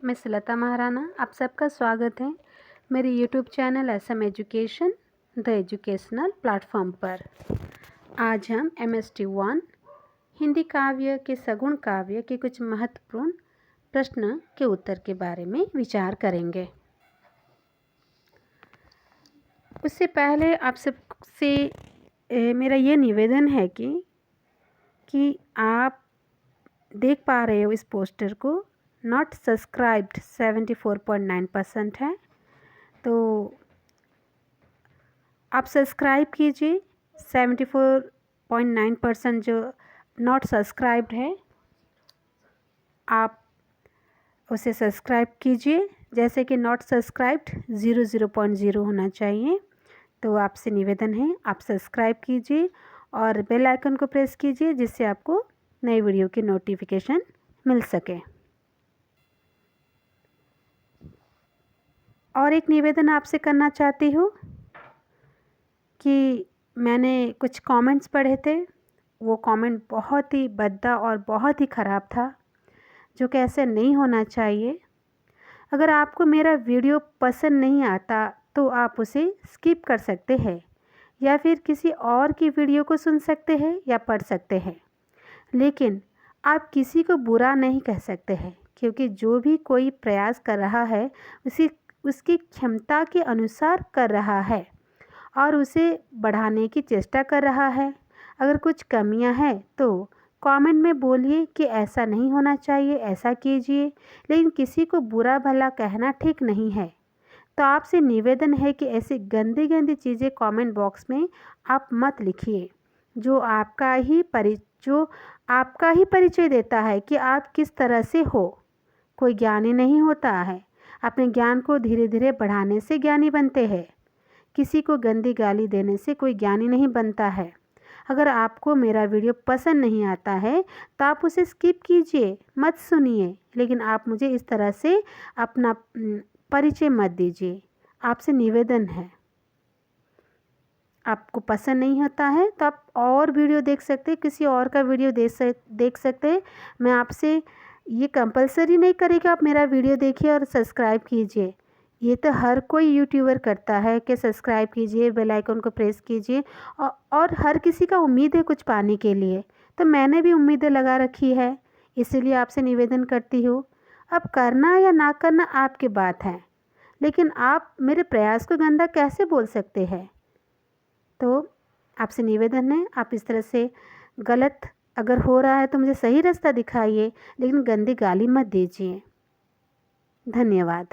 मैं सुलता महाराणा, आप सबका स्वागत है मेरे YouTube channel Assam education the educational platform पर। आज हम MST1 हिंदी काव्य के सगुण काव्य के कुछ महत्वपूर्ण प्रश्न के उत्तर के बारे में विचार करेंगे। उससे पहले आप सबसे मेरा ये निवेदन है कि आप देख पा रहे हो इस पोस्टर को, नॉट सब्सक्राइब्ड 74.9% है, तो आप सब्सक्राइब कीजिए। 74.9% जो नॉट सब्सक्राइब्ड है आप उसे सब्सक्राइब कीजिए, जैसे कि नॉट सब्सक्राइब्ड 0.0 होना चाहिए। तो आपसे निवेदन है आप सब्सक्राइब कीजिए और बेल आइकन को प्रेस कीजिए, जिससे आपको नई वीडियो की नोटिफिकेशन मिल सके। और एक निवेदन आपसे करना चाहती हूँ कि मैंने कुछ कमेंट्स पढ़े थे, वो कमेंट बहुत ही भद्दा और बहुत ही ख़राब था, जो कि ऐसे नहीं होना चाहिए। अगर आपको मेरा वीडियो पसंद नहीं आता तो आप उसे स्किप कर सकते हैं या फिर किसी और की वीडियो को सुन सकते हैं या पढ़ सकते हैं, लेकिन आप किसी को बुरा नहीं कह सकते हैं, क्योंकि जो भी कोई प्रयास कर रहा है उसकी क्षमता के अनुसार कर रहा है और उसे बढ़ाने की चेष्टा कर रहा है। अगर कुछ कमियां हैं तो कमेंट में बोलिए कि ऐसा नहीं होना चाहिए, ऐसा कीजिए, लेकिन किसी को बुरा भला कहना ठीक नहीं है। तो आपसे निवेदन है कि ऐसी गंदी गंदी चीज़ें कमेंट बॉक्स में आप मत लिखिए, जो आपका ही परिचय देता है कि आप किस तरह से हो। कोई ज्ञानी नहीं होता है, अपने ज्ञान को धीरे धीरे बढ़ाने से ज्ञानी बनते हैं। किसी को गंदी गाली देने से कोई ज्ञानी नहीं बनता है। अगर आपको मेरा वीडियो पसंद नहीं आता है तो आप उसे स्किप कीजिए, मत सुनिए, लेकिन आप मुझे इस तरह से अपना परिचय मत दीजिए। आपसे निवेदन है, आपको पसंद नहीं होता है तो आप और वीडियो देख सकते हैं, किसी और का वीडियो देख सकते हैं। मैं आपसे ये कंपलसरी नहीं करेगा आप मेरा वीडियो देखिए और सब्सक्राइब कीजिए। ये तो हर कोई यूट्यूबर करता है कि सब्सक्राइब कीजिए, बेल आइकन को प्रेस कीजिए, और हर किसी का उम्मीद है कुछ पाने के लिए। तो मैंने भी उम्मीदें लगा रखी है, इसीलिए आपसे निवेदन करती हूँ। अब करना या ना करना आपकी बात है, लेकिन आप मेरे प्रयास को गंदा कैसे बोल सकते हैं। तो आपसे निवेदन है आप इस तरह से गलत अगर हो रहा है तो मुझे सही रास्ता दिखाइए, लेकिन गंदी गाली मत दीजिए। धन्यवाद।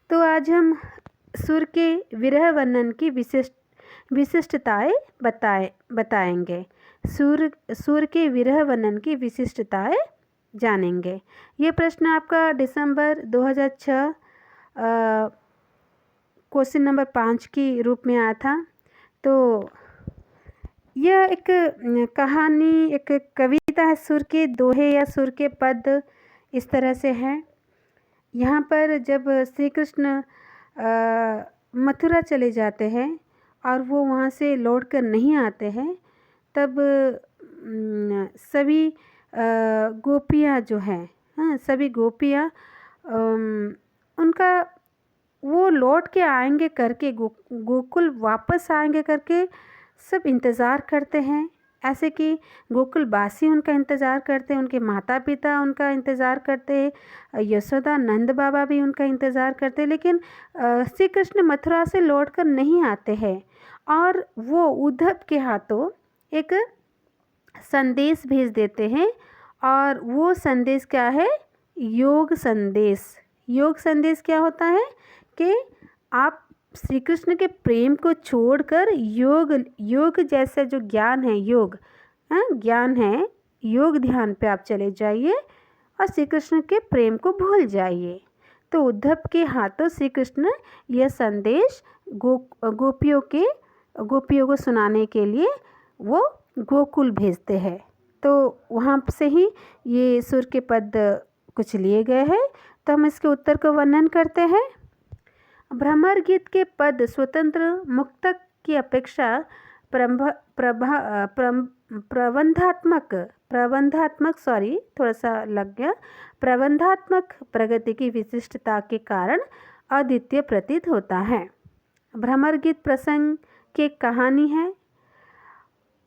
तो आज हम सुर के विरह वर्णन की विशिष्टताएं बताएंगे। सुर के विरह वर्णन की विशिष्टताएं जानेंगे। ये प्रश्न आपका दिसंबर 2006 क्वेश्चन नंबर 5 की रूप में आया था। तो यह एक कहानी, एक कविता है। सुर के दोहे या सुर के पद इस तरह से हैं। यहाँ पर जब श्री कृष्ण मथुरा चले जाते हैं और वो वहाँ से लौट कर नहीं आते हैं, तब सभी गोपियाँ जो हैं, सभी गोपियाँ उनका वो लौट के आएंगे करके, गोकुल वापस आएंगे करके सब इंतज़ार करते हैं। ऐसे कि गोकुलवासी उनका इंतज़ार करते हैं, उनके माता पिता उनका इंतज़ार करते हैं, यशोदा नंद बाबा भी उनका इंतज़ार करते हैं, लेकिन श्री कृष्ण मथुरा से लौटकर नहीं आते हैं। और वो उद्धव के हाथों एक संदेश भेज देते हैं, और वो संदेश क्या है? योग संदेश। योग संदेश क्या होता है कि आप श्री कृष्ण के प्रेम को छोड़कर योग जैसा जो ज्ञान है, ज्ञान है, योग ध्यान पे आप चले जाइए और श्री कृष्ण के प्रेम को भूल जाइए। तो उद्धव के हाथों श्री कृष्ण यह संदेश गोपियों को सुनाने के लिए वो गोकुल भेजते हैं। तो वहाँ से ही ये सुर के पद कुछ लिए गए हैं। तो हम इसके उत्तर को वर्णन करते हैं। भ्रमर गीत के पद स्वतंत्र मुक्तक की अपेक्षा प्रबंधात्मक प्रगति की विशिष्टता के कारण अद्वितीय प्रतीत होता है। भ्रमर गीत प्रसंग की एक कहानी है।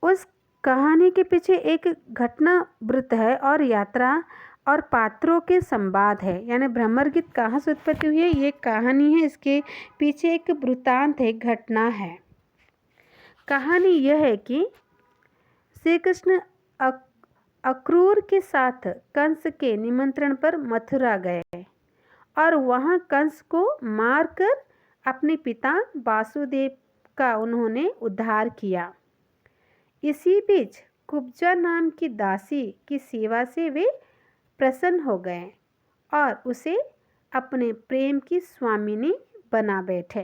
उस कहानी के पीछे एक घटना वृत्त है और यात्रा और पात्रों के संवाद है। यानी भ्रमर गीत कहाँ से उत्पत्ति हुई है, ये कहानी है, इसके पीछे एक वृत्तांत है, घटना है। कहानी यह है कि श्री कृष्ण अक्रूर के साथ कंस के निमंत्रण पर मथुरा गए और वहां कंस को मारकर अपने पिता वासुदेव का उन्होंने उद्धार किया। इसी बीच कुब्जा नाम की दासी की सेवा से वे प्रसन्न हो गए और उसे अपने प्रेम की स्वामिनी बना बैठे।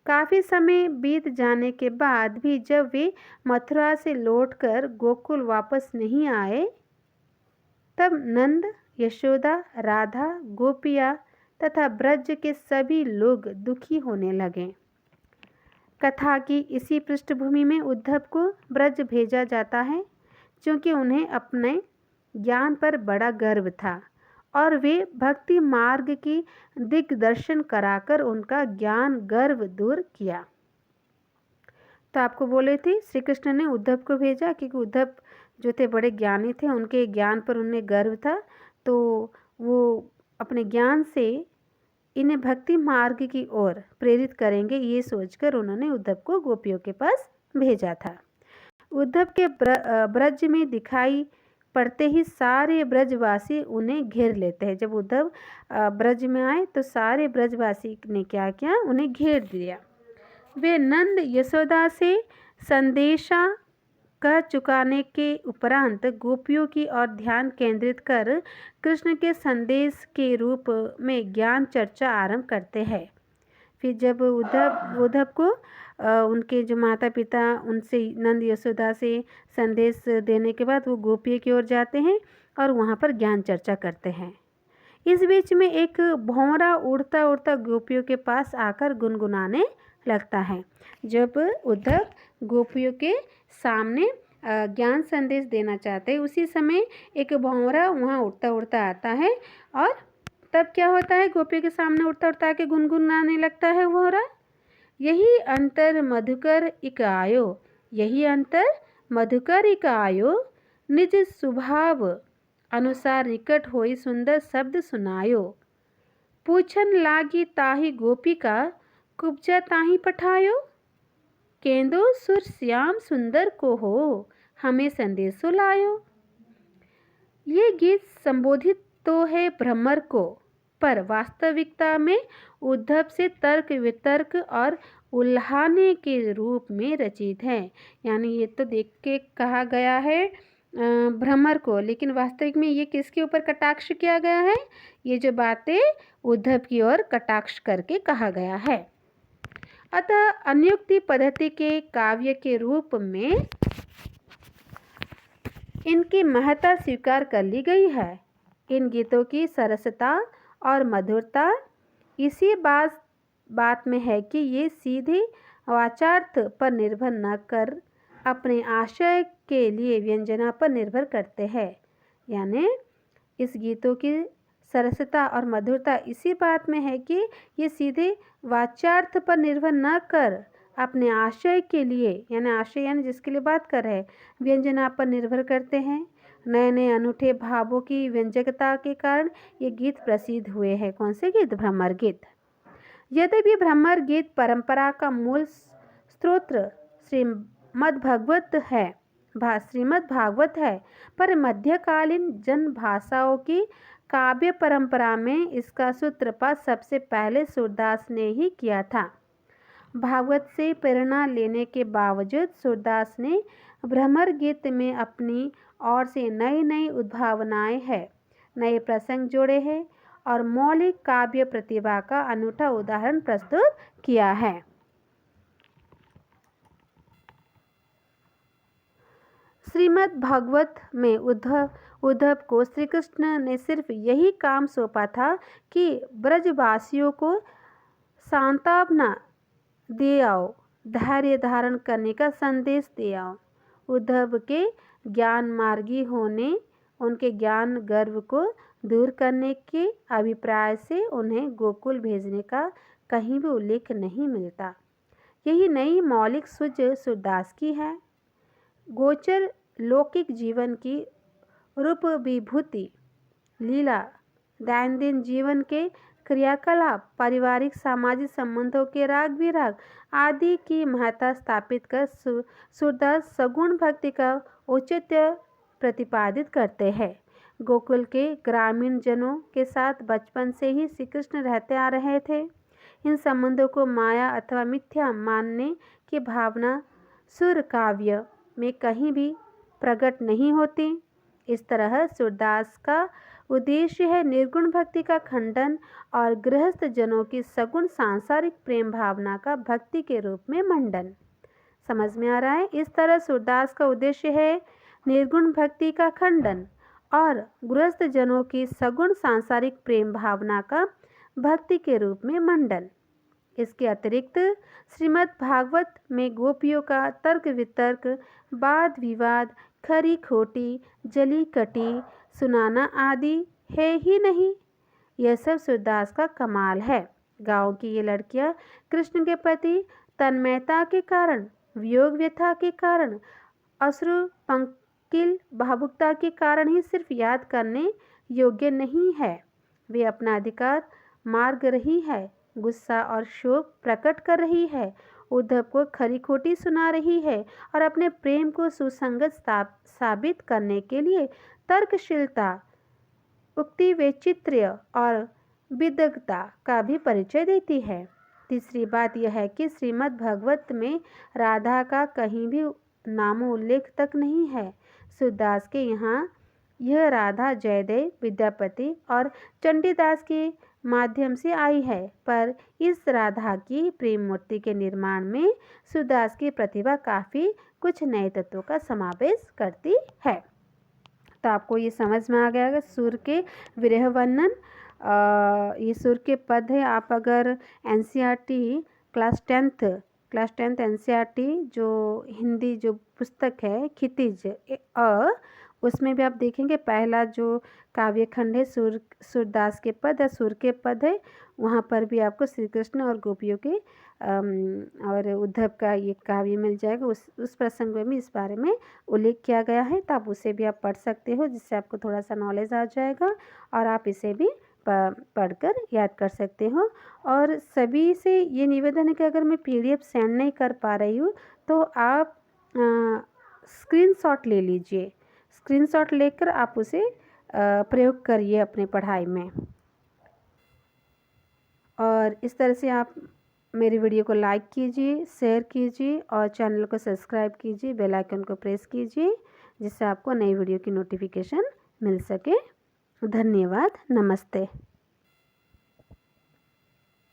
काफ़ी समय बीत जाने के बाद भी जब वे मथुरा से लौटकर गोकुल वापस नहीं आए, तब नंद, यशोदा, राधा, गोपिया तथा ब्रज के सभी लोग दुखी होने लगे। कथा की इसी पृष्ठभूमि में उद्धव को ब्रज भेजा जाता है, क्योंकि उन्हें अपने ज्ञान पर बड़ा गर्व था और वे भक्ति मार्ग की दिग्दर्शन कराकर उनका ज्ञान गर्व दूर किया। तो आपको बोले थे श्री कृष्ण ने उद्धव को भेजा क्योंकि उद्धव जो थे बड़े ज्ञानी थे, उनके ज्ञान पर उन्हें गर्व था, तो वो अपने ज्ञान से इन्हें भक्ति मार्ग की ओर प्रेरित करेंगे, ये सोचकर उन्होंने उद्धव को गोपियों के पास भेजा था। उद्धव के ब्रज में दिखाई पड़ते ही सारे ब्रजवासी उन्हें घेर लेते हैं। जब उद्धव ब्रज में आए तो सारे ब्रजवासी ने क्या किया, उन्हें घेर दिया। वे नंद यशोदा से संदेशा कह चुकाने के उपरांत गोपियों की ओर ध्यान केंद्रित कर कृष्ण के संदेश के रूप में ज्ञान चर्चा आरंभ करते हैं। फिर जब उद्धव को उनके जो माता पिता उनसे नंद यशोदा से संदेश देने के बाद वो गोपियों की ओर जाते हैं और वहाँ पर ज्ञान चर्चा करते हैं। इस बीच में एक भौंरा उड़ता उड़ता गोपियों के पास आकर गुनगुनाने लगता है। जब उद्धव गोपियों के सामने ज्ञान संदेश देना चाहते हैं, उसी समय एक भौंरा वहाँ उड़ता उड़ता आता है और तब क्या होता है, गोपियों के सामने उड़ता उड़ता आके गुनगुनाने लगता है भौंरा, यही अंतर मधुकर इक आयो, यही अंतर मधुकर इक आयो, निज स्वभाव अनुसार निकट होई सुंदर शब्द सुनायो, पूछन लागी ताही गोपिका, कुब्जा ताही पठायो, केंदो सुर श्याम सुंदर को हो, हमें संदेशो लायो। ये गीत संबोधित तो है भ्रमर को, पर वास्तविकता में उद्धव से तर्क वितर्क और उल्हाने के रूप में रचित है। यानी ये तो देख के कहा गया है भ्रमर को, लेकिन वास्तविक में ये किसके ऊपर कटाक्ष किया गया है, ये जो बातें उद्धव की ओर कटाक्ष करके कहा गया है। अतः अनुक्ति पद्धति के काव्य के रूप में इनकी महत्ता स्वीकार कर ली गई है। इन गीतों की सरसता और मधुरता इसी बात में है कि ये सीधे वाचार्थ पर निर्भर न कर अपने आशय के लिए व्यंजना पर निर्भर करते हैं। यानी इस गीतों की सरसता और मधुरता इसी बात में है कि ये सीधे वाचार्थ पर निर्भर न कर अपने आशय के लिए, यानी आशय यानी जिसके लिए बात कर रहे हैं, व्यंजना पर निर्भर करते हैं। नए नए अनूठे भावों की व्यंजकता के कारण ये गीत प्रसिद्ध हुए हैं। कौन से गीत? भ्रमर गीत। यद्यपि भ्रमर गीत परंपरा का मूल स्रोत श्रीमद्भागवत है, पर मध्यकालीन जन भाषाओं की काव्य परंपरा में इसका सूत्रपात सबसे पहले सूरदास ने ही किया था। भागवत से प्रेरणा लेने के बावजूद सूरदास ने भ्रमर गीत में अपनी ओर से नई नई उद्भावनाएं हैं, नए प्रसंग जोड़े हैं और मौलिक काव्य प्रतिभा का अनूठा उदाहरण प्रस्तुत किया है। श्रीमद् भागवत में उद्धव को श्री कृष्ण ने सिर्फ यही काम सौंपा था कि ब्रजवासियों को सांत्वना दे आओ, धैर्य धारण करने का संदेश दे आओ। उद्धव के ज्ञान मार्गी होने, उनके ज्ञान गर्व को दूर करने के अभिप्राय से उन्हें गोकुल भेजने का कहीं भी उल्लेख नहीं मिलता। यही नई मौलिक सूझ सूरदास की है। गोचर लौकिक जीवन की रूप विभूति, लीला, दैनंदिन जीवन के क्रियाकलाप, पारिवारिक सामाजिक संबंधों के राग विराग आदि की महत्ता स्थापित कर सूरदास सगुण भक्ति का औचित्य प्रतिपादित करते हैं। गोकुल के ग्रामीण जनों के साथ बचपन से ही श्री कृष्ण रहते आ रहे थे। इन संबंधों को माया अथवा मिथ्या मानने की भावना सुर काव्य में कहीं भी प्रकट नहीं होती। इस तरह सूरदास का उद्देश्य है निर्गुण भक्ति का खंडन और गृहस्थ जनों की सगुण सांसारिक प्रेम भावना का भक्ति के रूप में मंडन। समझ में आ रहा है? इस तरह सूरदास का उद्देश्य है निर्गुण भक्ति का खंडन और गृहस्थ जनों की सगुण सांसारिक प्रेम भावना का भक्ति के रूप में मंडन। इसके अतिरिक्त श्रीमद् भागवत में गोपियों का तर्क वितर्क, वाद विवाद, खरी खोटी, जली कटी सुनाना आदि है ही नहीं। यह सब सूरदास का कमाल है। गाँव की ये लड़कियां कृष्ण के प्रति तन्मयता के कारण, वियोग व्यथा के कारण, अश्रु पंकिल भावुकता के कारण ही सिर्फ याद करने योग्य नहीं है। वे अपना अधिकार मार्ग रही है, गुस्सा और शोक प्रकट कर रही है, उद्धव को खरी खोटी सुना रही है और अपने प्रेम को सुसंगत साबित करने के लिए तर्कशीलता, उक्ति वैचित्र्य और विदग्धता का भी परिचय देती है। तीसरी बात यह है कि श्रीमद् भागवत में राधा का कहीं भी नामो उल्लेख तक नहीं है। सूरदास के यहाँ यह राधा जयदेव, विद्यापति और चंडीदास के माध्यम से आई है, पर इस राधा की प्रेम मूर्ति के निर्माण में सूरदास की प्रतिभा काफ़ी कुछ नए तत्वों का समावेश करती है। तो आपको ये समझ में आ गया है सुर के विरह वर्णन। ये सुर के पद है। आप अगर एनसीईआरटी क्लास टेंथ एनसीईआरटी जो हिंदी जो पुस्तक है क्षितिज उसमें भी आप देखेंगे पहला जो काव्य खंड है सूरदास के पद या सुर के पद है, वहाँ पर भी आपको श्री कृष्ण और गोपियों के और उद्धव का ये काव्य मिल जाएगा। उस प्रसंग में भी इस बारे में उल्लेख किया गया है, तो आप उसे भी आप पढ़ सकते हो, जिससे आपको थोड़ा सा नॉलेज आ जाएगा और आप इसे भी पढ़कर याद कर सकते हो। और सभी से ये निवेदन है कि अगर मैं PDF सेंड नहीं कर पा रही हूँ तो आप स्क्रीनशॉट ले लीजिए। स्क्रीनशॉट लेकर आप उसे प्रयोग करिए अपने पढ़ाई में। और इस तरह से आप मेरी वीडियो को लाइक कीजिए, शेयर कीजिए और चैनल को सब्सक्राइब कीजिए, बेल आइकन को प्रेस कीजिए, जिससे आपको नई वीडियो की नोटिफिकेशन मिल सके। धन्यवाद। नमस्ते।